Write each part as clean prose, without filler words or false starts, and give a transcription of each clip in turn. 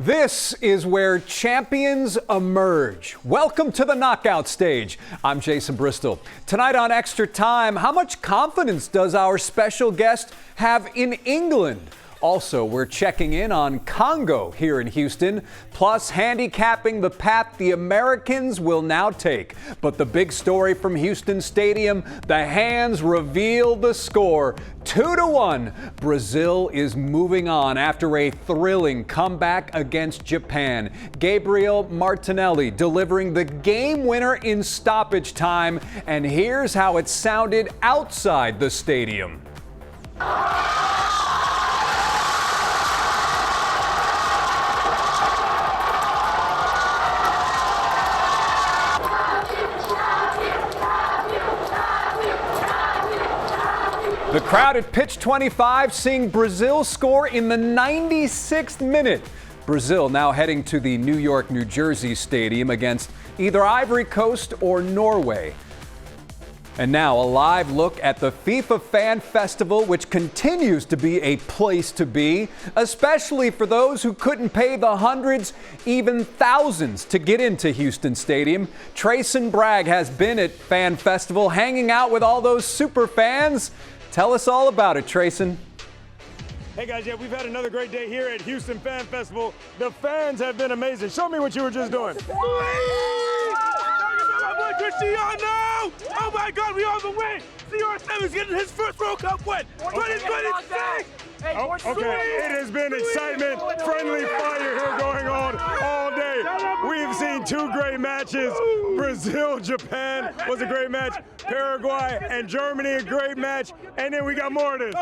This is where champions emerge. Welcome to the knockout stage. I'm Jason Bristol. Tonight on Extra Time, how much confidence does our special guest have in England? Also, we're checking in on Congo here in Houston, plus handicapping the path the Americans will now take. But the big story from Houston Stadium, the hands reveal the score. 2-1. Brazil is moving on after a thrilling comeback against Japan. Gabriel Martinelli delivering the game winner in stoppage time. And here's how it sounded outside the stadium. The crowd at pitch 25 seeing Brazil score in the 96th minute. Brazil now heading to the New York, New Jersey stadium against either Ivory Coast or Norway. And now a live look at the FIFA Fan Festival, which continues to be a place to be, especially for those who couldn't pay the hundreds, even thousands to get into Houston Stadium. Jason Bragg has been at Fan Festival, hanging out with all those super fans. Tell us all about it, Jason. Hey guys, yeah, we've had another great day here at Houston Fan Festival. The fans have been amazing. Show me what you were just doing. Cristiano! Oh my God, we on the way! CR7 is getting his first World Cup win! 2026! Okay, it has been excitement, friendly fire here going on all day. We've seen two great matches. Brazil, Japan was a great match. Paraguay and Germany, a great match. And then we got more of this.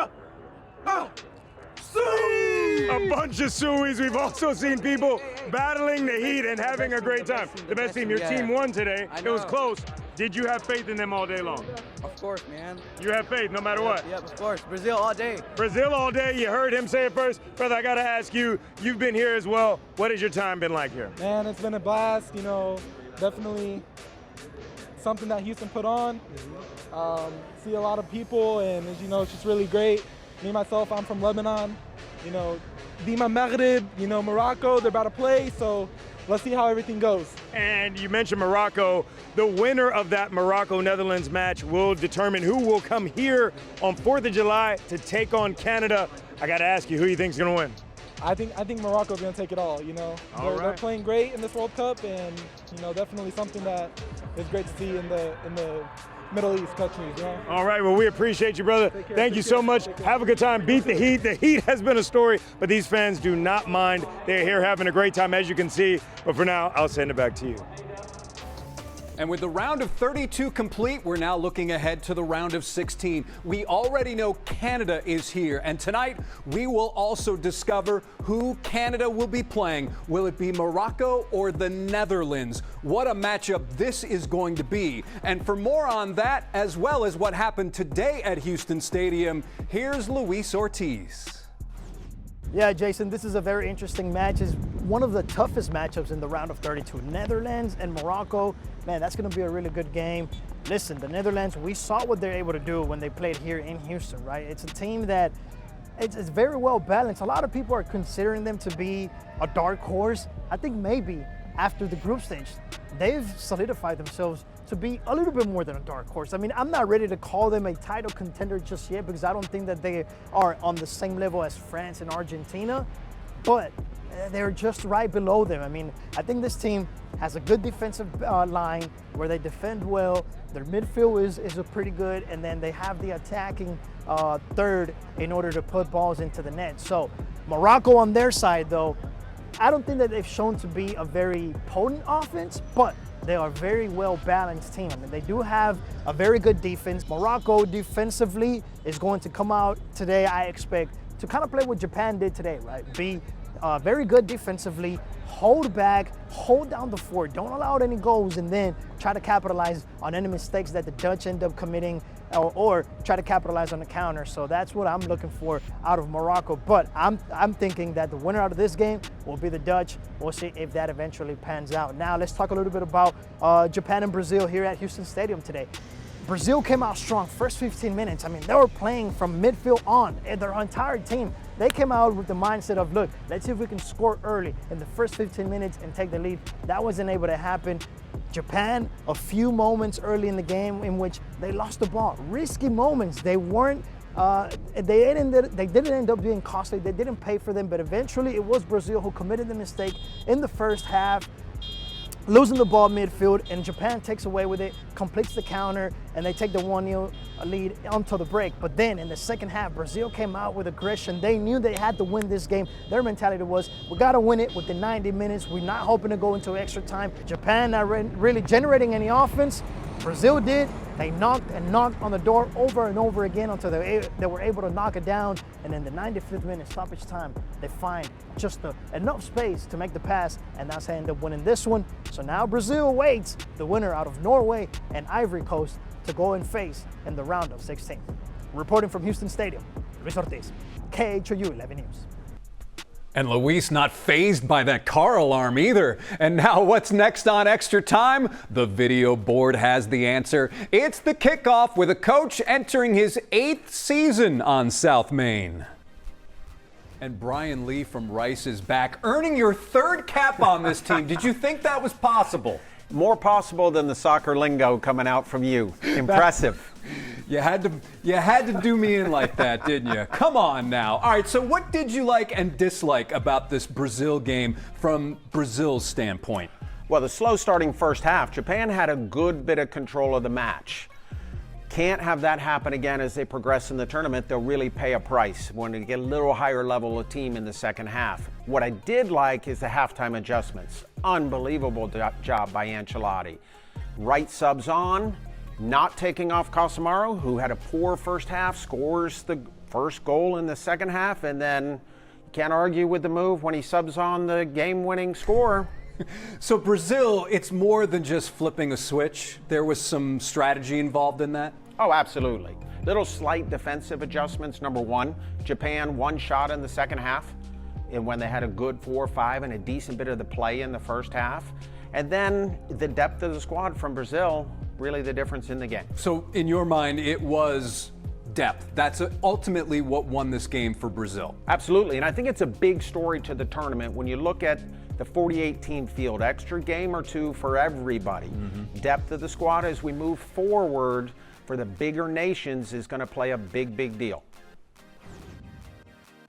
A bunch of suies. We've also seen people battling the heat and having a great time. The best team. Your team won today. It was close. Did you have faith in them all day long? Of course, man. You have faith no matter what? Yep, of course. Brazil all day. Brazil all day. You heard him say it first. Brother, I got to ask you, you've been here as well. What has your time been like here? Man, it's been a blast. You know, definitely something that Houston put on. See a lot of people, and as you know, it's just really great. Me, myself, I'm from Lebanon. You know, Dima Maghrib, you know, Morocco, they're about to play, so let's see how everything goes. And you mentioned Morocco. The winner of that Morocco-Netherlands match will determine who will come here on 4th of July to take on Canada. I got to ask you, who you think is going to win? I think Morocco's going to take it all, you know. They're playing great in this World Cup, and, you know, definitely something that is great to see in the Middle East countries, you know? All right, well, we appreciate you, brother. Thank you so much. Have a good time. Beat the heat. The heat has been a story, but these fans do not mind. They're here having a great time, as you can see. But for now, I'll send it back to you. And with the round of 32 complete, we're now looking ahead to the round of 16. We already know Canada is here, and tonight we will also discover who Canada will be playing. Will it be Morocco or the Netherlands? What a matchup this is going to be. And for more on that, as well as what happened today at Houston Stadium, here's Luis Ortiz. Yeah, Jason, this is a very interesting match. It's one of the toughest matchups in the round of 32. Netherlands and Morocco, man, that's going to be a really good game. Listen, the Netherlands, we saw what they're able to do when they played here in Houston, right? It's a team that it's very well balanced. A lot of people are considering them to be a dark horse. I think maybe after the group stage, they've solidified themselves to be a little bit more than a dark horse. I mean, I'm not ready to call them a title contender just yet because I don't think that they are on the same level as France and Argentina, but they're just right below them. I mean, I think this team has a good defensive line where they defend well. Their midfield is a pretty good, and then they have the attacking third in order to put balls into the net. So Morocco on their side, though, I don't think that they've shown to be a very potent offense, but they are a very well-balanced team. I mean, they do have a very good defense. Morocco defensively is going to come out today, I expect, to kind of play what Japan did today, right? Be very good defensively, hold back, hold down the fort, don't allow any goals, and then try to capitalize on any mistakes that the Dutch end up committing or try to capitalize on the counter. So that's what I'm looking for out of Morocco. But I'm thinking that the winner out of this game will be the Dutch. We'll see if that eventually pans out. Now let's talk a little bit about Japan and Brazil here at Houston Stadium today. Brazil came out strong first 15 minutes. I mean, they were playing from midfield on, and their entire team. They came out with the mindset of, look, let's see if we can score early in the first 15 minutes and take the lead. That wasn't able to happen. Japan, a few moments early in the game in which they lost the ball. Risky moments. They weren't, they didn't end up being costly. They didn't pay for them, but eventually it was Brazil who committed the mistake in the first half, losing the ball midfield, and Japan takes away with it, completes the counter, and they take the 1-0 lead until the break. But then in the second half, Brazil came out with aggression. They knew they had to win this game. Their mentality was, we got to win it within 90 minutes. We're not hoping to go into extra time. Japan not really generating any offense. Brazil did. They knocked and knocked on the door over and over again until they were able to knock it down. And in the 95th minute stoppage time, they find just enough space to make the pass, and that's how they end up winning this one. So now Brazil awaits the winner out of Norway and Ivory Coast to go and face in the round of 16. Reporting from Houston Stadium, Luis Ortiz, KHOU 11 News. And Luis not fazed by that car alarm either. And now what's next on Extra Time? The video board has the answer. It's the kickoff with a coach entering his 8th season on South Main. And Brian Lee from Rice is back, earning your 3rd cap on this team. Did you think that was possible? More possible than the soccer lingo coming out from you. Impressive. You had to do me in like that, didn't you? Come on now. All right, so what did you like and dislike about this Brazil game from Brazil's standpoint? Well, the slow starting first half, Japan had a good bit of control of the match. Can't have that happen again as they progress in the tournament. They'll really pay a price when they get a little higher level of team in the second half. What I did like is the halftime adjustments. Unbelievable job by Ancelotti. Right subs on, not taking off Casemiro, who had a poor first half, scores the first goal in the second half, and then you can't argue with the move when he subs on the game-winning score. So Brazil, it's more than just flipping a switch. There was some strategy involved in that? Oh, absolutely. Little slight defensive adjustments. Number one, Japan one shot in the second half, and when they had a good 4-5 and a decent bit of the play in the first half. And then the depth of the squad from Brazil, really the difference in the game. So in your mind, it was depth. That's ultimately what won this game for Brazil. Absolutely, and I think it's a big story to the tournament when you look at the 48-team field, extra game or two for everybody. Depth of the squad as we move forward for the bigger nations is going to play a big deal.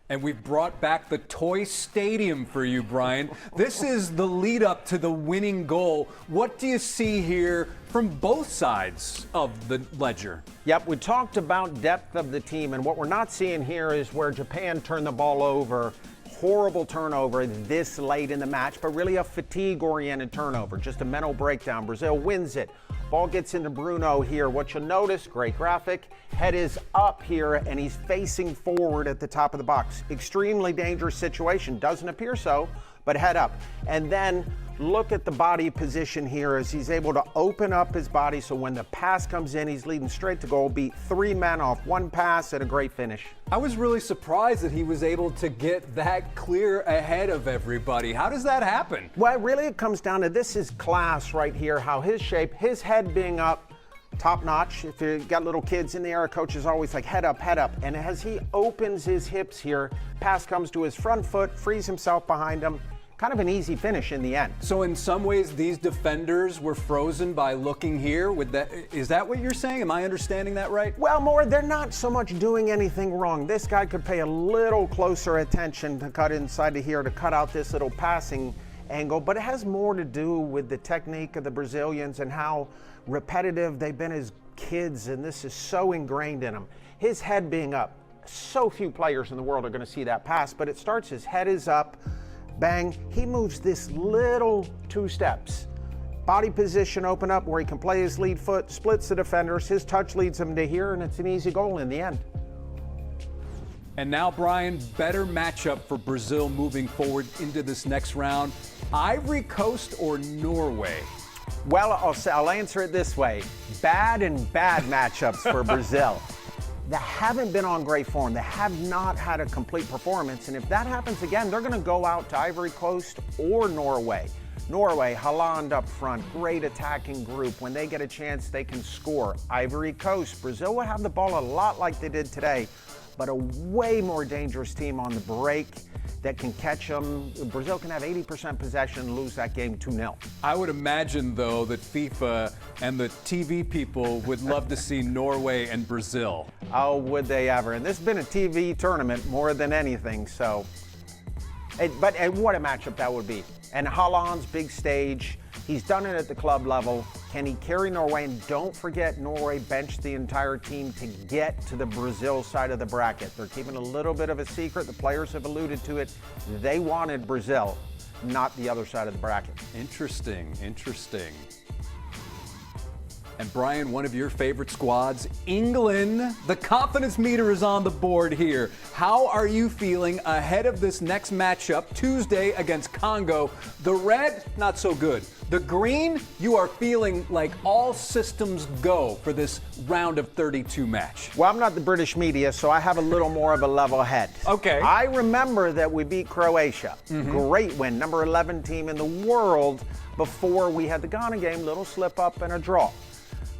And we've brought back the toy stadium for you, Brian. This is the lead up to the winning goal. What do you see here from both sides of the ledger? Yep, we talked about depth of the team, and what we're not seeing here is where Japan turned the ball over. Horrible turnover this late in the match, but really a fatigue-oriented turnover, just a mental breakdown. Brazil wins it. Ball gets into Bruno here. What you'll notice, great graphic, head is up here and he's facing forward at the top of the box. Extremely dangerous situation. Doesn't appear so, but head up. And then look at the body position here as he's able to open up his body so when the pass comes in, he's leading straight to goal, beat 3 men off 1 pass and a great finish. I was really surprised that he was able to get that clear ahead of everybody. How does that happen? Well, really it comes down to this is class right here, how his shape, his head being up, top notch. If you got little kids in the air, coach is always like head up. And as he opens his hips here, pass comes to his front foot, frees himself behind him. Kind of an easy finish in the end. So in some ways, these defenders were frozen by looking here. Is that what you're saying? Am I understanding that right? Well, more, they're not so much doing anything wrong. This guy could pay a little closer attention to cut inside of here to cut out this little passing angle, but it has more to do with the technique of the Brazilians and how repetitive they've been as kids, and this is so ingrained in them. His head being up. So few players in the world are going to see that pass, but it starts, his head is up. Bang, he moves this little 2 steps. Body position open up where he can play his lead foot, splits the defenders, his touch leads him to here, and it's an easy goal in the end. And now, Brian, better matchup for Brazil moving forward into this next round. Ivory Coast or Norway? Well, I'll answer it this way. Bad and bad matchups for Brazil. They haven't been on great form. They have not had a complete performance. And if that happens again, they're going to go out to Ivory Coast or Norway. Norway, Holland up front, great attacking group. When they get a chance, they can score. Ivory Coast, Brazil will have the ball a lot like they did today, but a way more dangerous team on the break that can catch them. Brazil can have 80% possession and lose that game 2-0. I would imagine, though, that FIFA and the TV people would love to see Norway and Brazil. Oh, would they ever? And this has been a TV tournament more than anything, so. And what a matchup that would be. And Holland's big stage, he's done it at the club level. Can he carry Norway? And don't forget, Norway benched the entire team to get to the Brazil side of the bracket. They're keeping a little bit of a secret. The players have alluded to it. They wanted Brazil, not the other side of the bracket. Interesting. And Brian, one of your favorite squads, England. The confidence meter is on the board here. How are you feeling ahead of this next matchup Tuesday against Congo? The red, not so good. The green, you are feeling like all systems go for this round of 32 match. Well, I'm not the British media, so I have a little more of a level head. Okay. I remember that we beat Croatia. Great win, number 11 team in the world before we had the Ghana game, little slip up and a draw.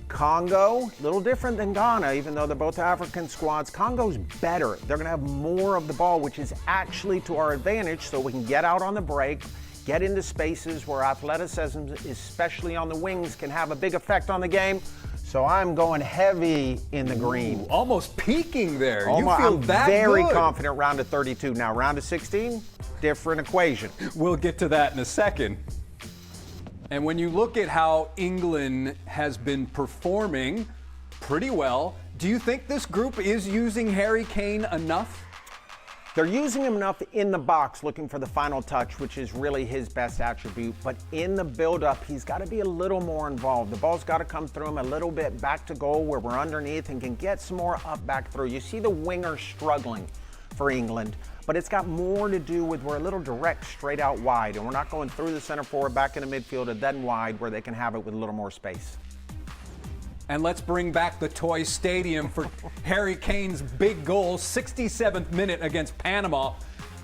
Congo, a little different than Ghana, even though they're both African squads. Congo's better. They're going to have more of the ball, which is actually to our advantage, so we can get out on the break, get into spaces where athleticism, especially on the wings, can have a big effect on the game. So I'm going heavy in the green. Ooh, almost peaking there. Almost, you feel I'm that very good. confident round of 32. Now, round of 16, different equation. We'll get to that in a second. And when you look at how England has been performing pretty well, do you think this group is using Harry Kane enough? They're using him enough in the box, looking for the final touch, which is really his best attribute. But in the build-up, he's got to be a little more involved. The ball's got to come through him a little bit back to goal where we're underneath and can get some more up back through. You see the winger struggling for England, but it's got more to do with we're a little direct straight out wide, and we're not going through the center forward back in the midfield and then wide where they can have it with a little more space. And let's bring back the Toy Stadium for Harry Kane's big goal, 67th minute against Panama.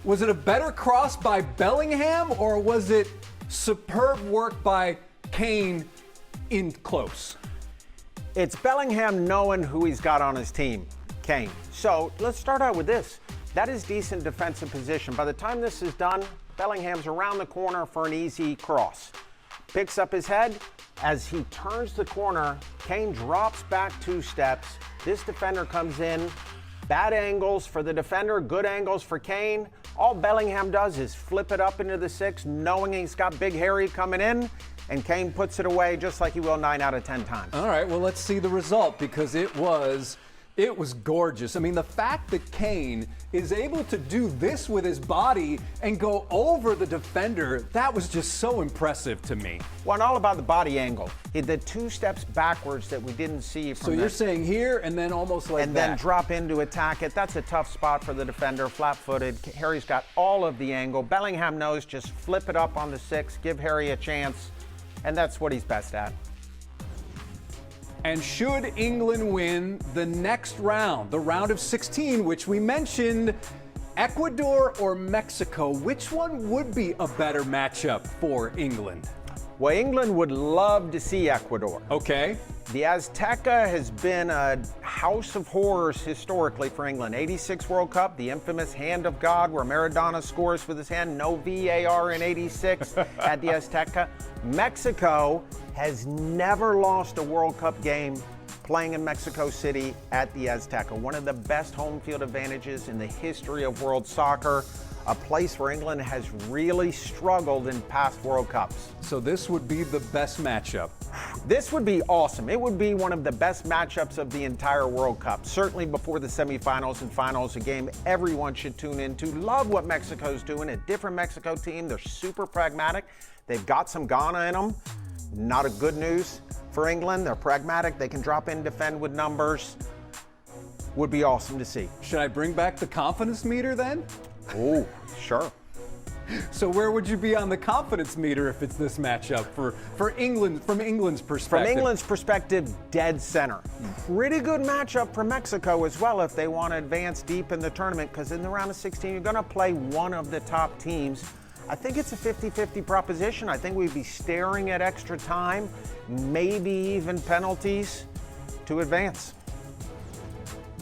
Was it a better cross by Bellingham, or was it superb work by Kane in close? It's Bellingham knowing who he's got on his team, Kane. So let's start out with this. That is decent defensive position. By the time this is done, Bellingham's around the corner for an easy cross. Picks up his head. As he turns the corner, Kane drops back 2 steps. This defender comes in. Bad angles for the defender, good angles for Kane. All Bellingham does is flip it up into the 6, knowing he's got Big Harry coming in, and Kane puts it away just like he will 9 out of 10 times. All right, well, let's see the result, because it was gorgeous. I mean, the fact that Kane is able to do this with his body and go over the defender, that was just so impressive to me. Well, and all about the body angle. He did 2 steps backwards that we didn't see from So you're saying here and then almost like and that. then drop in to attack it. That's a tough spot for the defender, flat-footed. Harry's got all of the angle. Bellingham knows just flip it up on the 6, give Harry a chance, and that's what he's best at. And should England win the next round, the round of 16, which we mentioned, Ecuador or Mexico, which one would be a better matchup for England? Well, England would love to see Ecuador. Okay. The Azteca has been a house of horrors historically for England. 86 World Cup, the infamous hand of God where Maradona scores with his hand, no VAR in 86 at the Azteca. Mexico has never lost a World Cup game playing in Mexico City at the Azteca. One of the best home field advantages in the history of world soccer. A place where England has really struggled in past World Cups. So this would be the best matchup. This would be awesome. It would be one of the best matchups of the entire World Cup. Certainly before the semifinals and finals, a game everyone should tune into. Love what Mexico's doing. A different Mexico team. They're super pragmatic. They've got some Ghana in them. Not a good news for England. They're pragmatic. They can drop in, defend with numbers. Would be awesome to see. Should I bring back the confidence meter then? Oh, sure. So where would you be on the confidence meter if it's this matchup for England, from England's perspective? From England's perspective, dead center. Pretty good matchup for Mexico as well if they want to advance deep in the tournament, because in the round of 16, you're going to play one of the top teams I think it's a 50-50 proposition. I think we'd be staring at extra time, maybe even penalties to advance.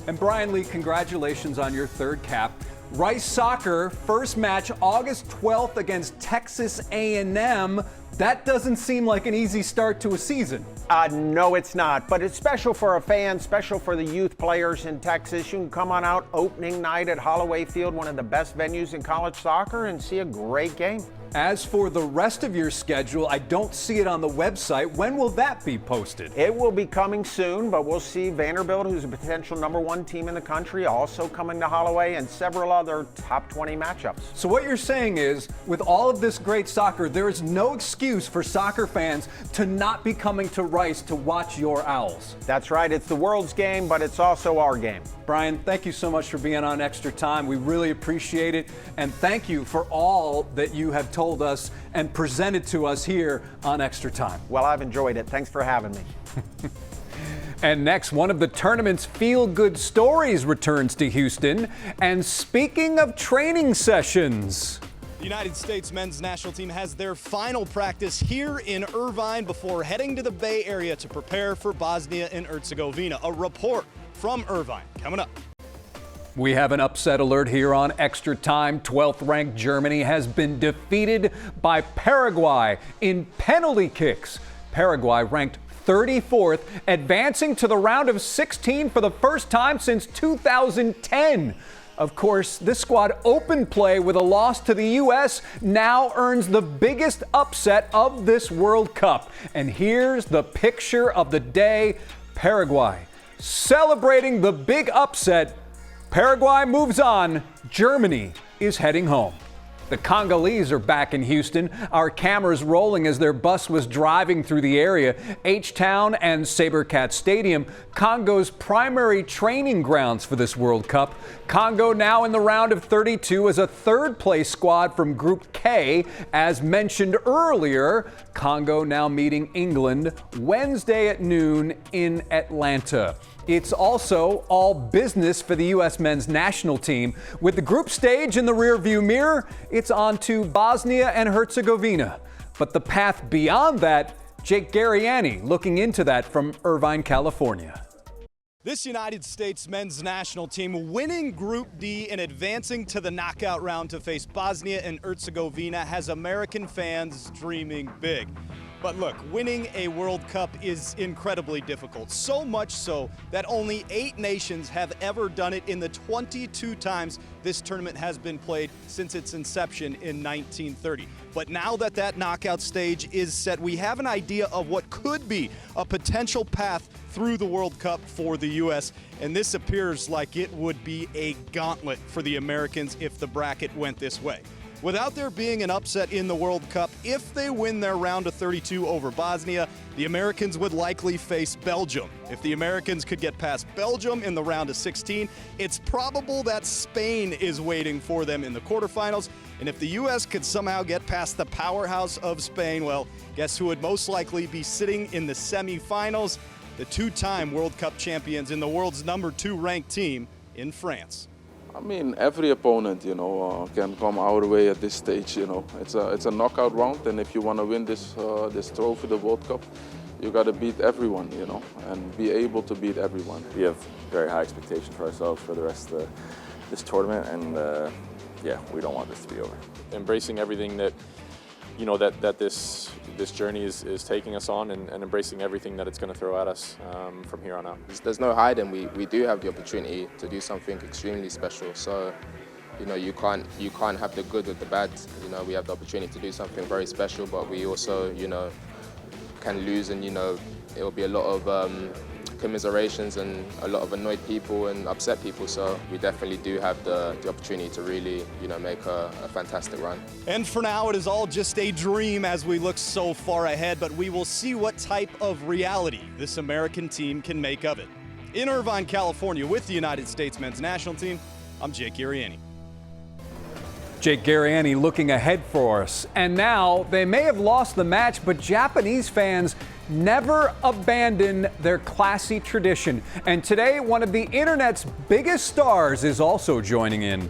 And Brian Lee, congratulations on your third cap. Rice Soccer, first match August 12th against Texas A&M. That doesn't seem like an easy start to a season. No, it's not, but it's special for a fan, special for the youth players in Texas. You can come on out opening night at Holloway Field, one of the best venues in college soccer, and see a great game. As for the rest of your schedule, I don't see it on the website. When will that be posted? It will be coming soon, but we'll see Vanderbilt, who's a potential #1 team in the country, also coming to Holloway, and several other top 20 matchups. So what you're saying is, with all of this great soccer, there is no excuse for soccer fans to not be coming to Rice to watch your Owls. That's right. It's the world's game, but it's also our game. Brian, thank you so much for being on Extra Time. We really appreciate it. And thank you for all that you have told us and presented to us here on Extra Time. Well, I've enjoyed it. Thanks for having me. And next, one of the tournament's feel-good stories returns to Houston. And speaking of training sessions, the United States men's national team has their final practice here in Irvine before heading to the Bay Area to prepare for Bosnia and Herzegovina. A report from Irvine coming up. we have an upset alert here on Extra Time. 12th-ranked Germany has been defeated by Paraguay in penalty kicks. Paraguay ranked 34th, advancing to the round of 16 for the first time since 2010. Of course, this squad opened play with a loss to the U.S., now earns the biggest upset of this World Cup. And here's the picture of the day. Paraguay celebrating the big upset. Paraguay moves on. Germany is heading home. The Congolese are back in Houston. Our cameras rolling as their bus was driving through the area. H-Town and Sabercat Stadium, Congo's primary training grounds for this World Cup. Congo now in the round of 32 as a third-place squad from Group K. As mentioned earlier, Congo now meeting England Wednesday at noon in Atlanta. It's also all business for the U.S. men's national team. With the group stage in the rearview mirror, it's on to Bosnia and Herzegovina. But the path beyond that, Jake Garriani looking into that from Irvine, California. This United States men's national team winning Group D and advancing to the knockout round to face Bosnia and Herzegovina has American fans dreaming big. But look, winning a World Cup is incredibly difficult, so much so that only 8 nations have ever done it in the 22 times this tournament has been played since its inception in 1930. But now that that knockout stage is set, we have an idea of what could be a potential path through the World Cup for the U.S., and this appears like it would be a gauntlet for the Americans if the bracket went this way. Without there being an upset in the World Cup, if they win their round of 32 over Bosnia, the Americans would likely face Belgium. If the Americans could get past Belgium in the round of 16, it's probable that Spain is waiting for them in the quarterfinals. And if the U.S. could somehow get past the powerhouse of Spain, well, guess who would most likely be sitting in the semifinals? The 2-time World Cup champions in the world's #2 ranked team in France. I mean, every opponent, can come our way at this stage. It's a knockout round, and if you want to win this trophy, the World Cup, you got to beat everyone, and be able to beat everyone. We have very high expectations for ourselves for the rest of this tournament, and we don't want this to be over. Embracing everything that that this journey is taking us on, and embracing everything that it's going to throw at us from here on out. There's no hiding. We do have the opportunity to do something extremely special. So, you can't have the good with the bad. We have the opportunity to do something very special, but we also, can lose, and it will be a lot of commiserations and a lot of annoyed people and upset people. So we definitely do have the opportunity to really, make a fantastic run. And for now, it is all just a dream as we look so far ahead, but we will see what type of reality this American team can make of it. In Irvine, California, with the United States men's national team, I'm Jake Garriani. Jake Garriani looking ahead for us. And now, they may have lost the match, but Japanese fans never abandon their classy tradition. And today, one of the internet's biggest stars is also joining in.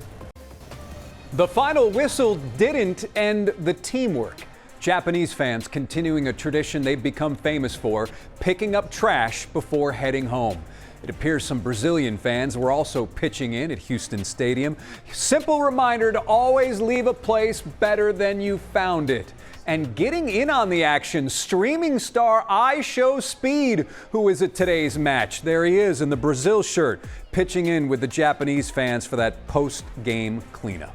The final whistle didn't end the teamwork. Japanese fans continuing a tradition they've become famous for, picking up trash before heading home. It appears some Brazilian fans were also pitching in at Houston Stadium. Simple reminder to always leave a place better than you found it. And getting in on the action, streaming star IShowSpeed, who is at today's match. There he is in the Brazil shirt, pitching in with the Japanese fans for that post-game cleanup.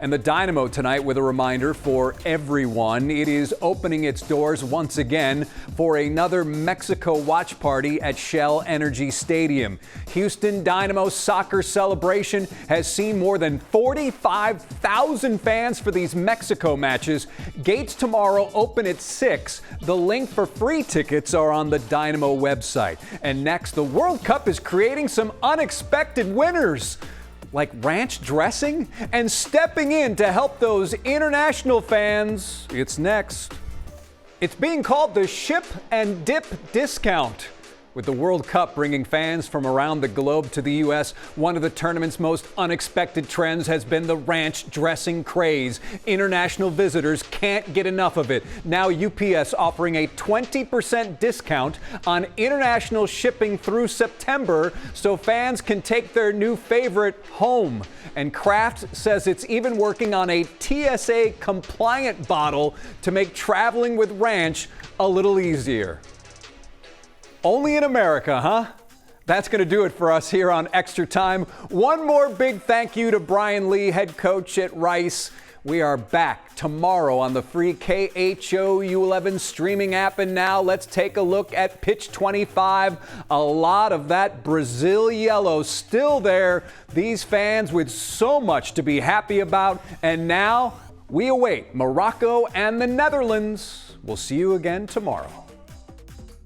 And the Dynamo tonight with a reminder for everyone. It is opening its doors once again for another Mexico watch party at Shell Energy Stadium. Houston Dynamo soccer celebration has seen more than 45,000 fans for these Mexico matches. Gates tomorrow open at 6. The link for free tickets are on the Dynamo website. And next, the World Cup is creating some unexpected winners, like ranch dressing, and stepping in to help those international fans. It's next. It's being called the Ship and Dip Discount. With the World Cup bringing fans from around the globe to the U.S., one of the tournament's most unexpected trends has been the ranch dressing craze. International visitors can't get enough of it. Now UPS offering a 20% discount on international shipping through September so fans can take their new favorite home. And Kraft says it's even working on a TSA compliant bottle to make traveling with ranch a little easier. Only in America, huh? That's going to do it for us here on Extra Time. One more big thank you to Brian Lee, head coach at Rice. We are back tomorrow on the free KHO U11 streaming app. And now let's take a look at pitch 25. A lot of that Brazil yellow still there. These fans with so much to be happy about. And now we await Morocco and the Netherlands. We'll see you again tomorrow.